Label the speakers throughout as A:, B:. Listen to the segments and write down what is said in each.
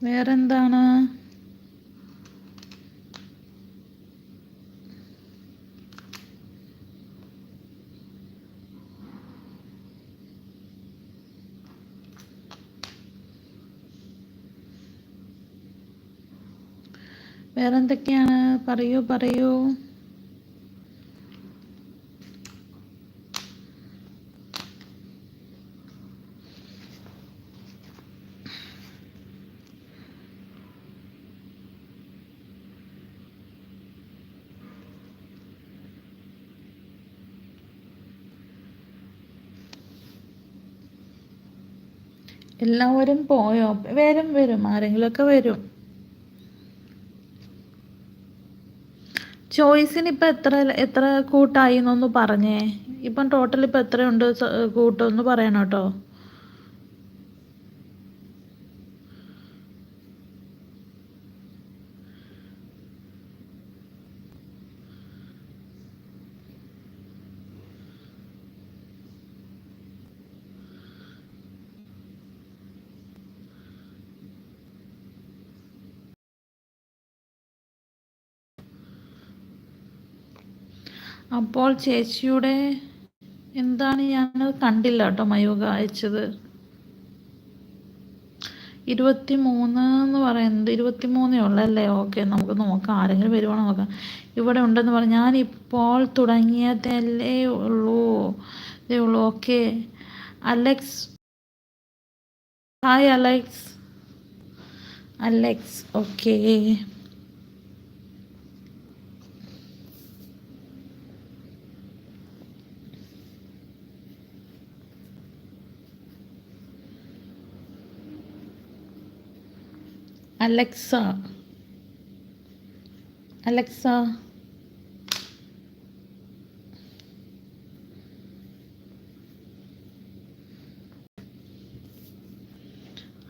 A: വേറെന്താണ്? വേറെന്തൊക്കെയാണ്? പറയൂ. എല്ലാവരും പോയോ? വരും, ആരെങ്കിലുമൊക്കെ വരും. ചോയ്സിന് ഇപ്പം എത്ര കൂട്ടായി എന്നൊന്ന് പറഞ്ഞേ. ഇപ്പം ടോട്ടൽ ഇപ്പം എത്രയുണ്ട് കൂട്ടൊന്ന് പറയണം കേട്ടോ. അപ്പോൾ ചേച്ചിയുടെ എന്താണ്, ഞാനത് കണ്ടില്ല കേട്ടോ മയൂക അയച്ചത്. 23 എന്ന് പറയുന്നത് 23 ഉള്ളല്ലേ? ഓക്കെ, നമുക്ക് നോക്കാം, ആരെങ്കിലും വരുവാണോ നോക്കാം. ഇവിടെ ഉണ്ടെന്ന് പറഞ്ഞു. ഞാനിപ്പോൾ തുടങ്ങിയതല്ലേ ഉള്ളൂ. Okay. Alex, hi Alex. Okay, Alexa.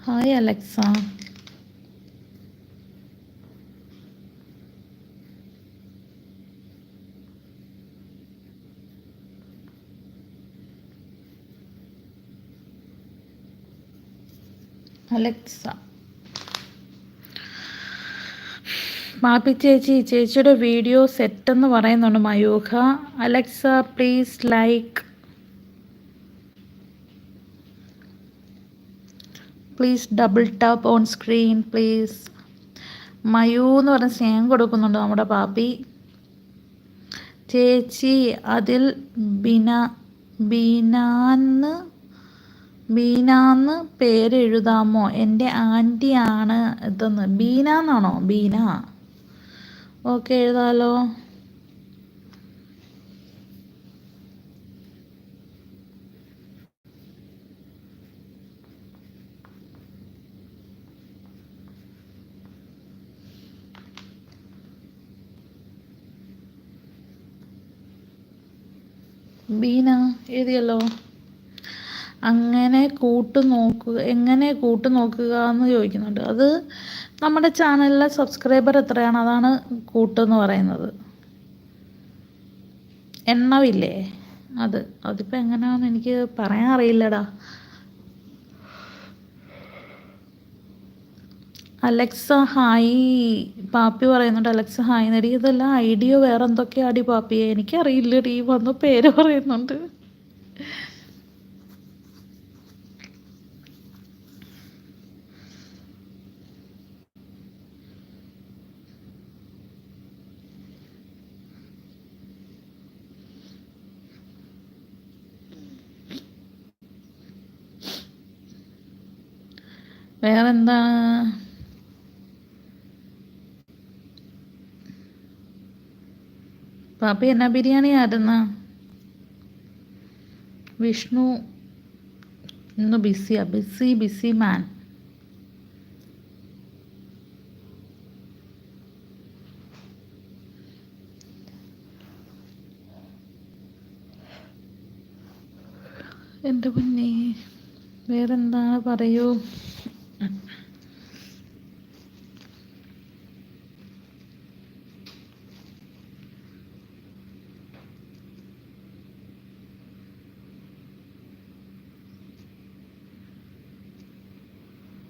A: Hi Alexa. Pappi ചേച്ചിയുടെ വീഡിയോ സെറ്റെന്ന് പറയുന്നുണ്ട് Mayukha. Alexa please like, please double tap on screen please. Mayu എന്ന് പറഞ്ഞ സ്നേഹം കൊടുക്കുന്നുണ്ട് നമ്മുടെ പാപ്പി ചേച്ചി. അതിൽ ബീനാന്ന് പേരെഴുതാമോ? എൻ്റെ ആൻറ്റിയാണ് ഇതെന്ന്. ബീന എന്നാണോ? ബീന. ഓക്കെ, എഴുതാലോ. ബീന എഴുതിയല്ലോ. എങ്ങനെ കൂട്ടു നോക്കുക എന്ന് ചോദിക്കുന്നുണ്ട്. അത് നമ്മുടെ ചാനലിലെ സബ്സ്ക്രൈബർ എത്രയാണ്, അതാണ് കൂട്ടെന്ന് പറയുന്നത്. എണ്ണമില്ലേ, അതിപ്പോൾ എങ്ങനെയാണെന്ന് എനിക്ക് പറയാൻ അറിയില്ലടാ. Alexa hi. പാപ്പി പറയുന്നുണ്ട് അലക്സ ഹായ് നടി. ഇതെല്ലാം ഐഡിയോ വേറെ എന്തൊക്കെയാടി പാപ്പിയെ? എനിക്കറിയില്ലടി, വന്ന് പേര് പറയുന്നുണ്ട്. വേറെന്താ? പാപ്പി എന്നാ ബിരിയാണി ആയിരുന്ന? വിഷ്ണു ഇന്ന് ബിസിയാ. Busy man. എൻ്റെ പൊന്നേ, വേറെന്താണ് പറയൂ.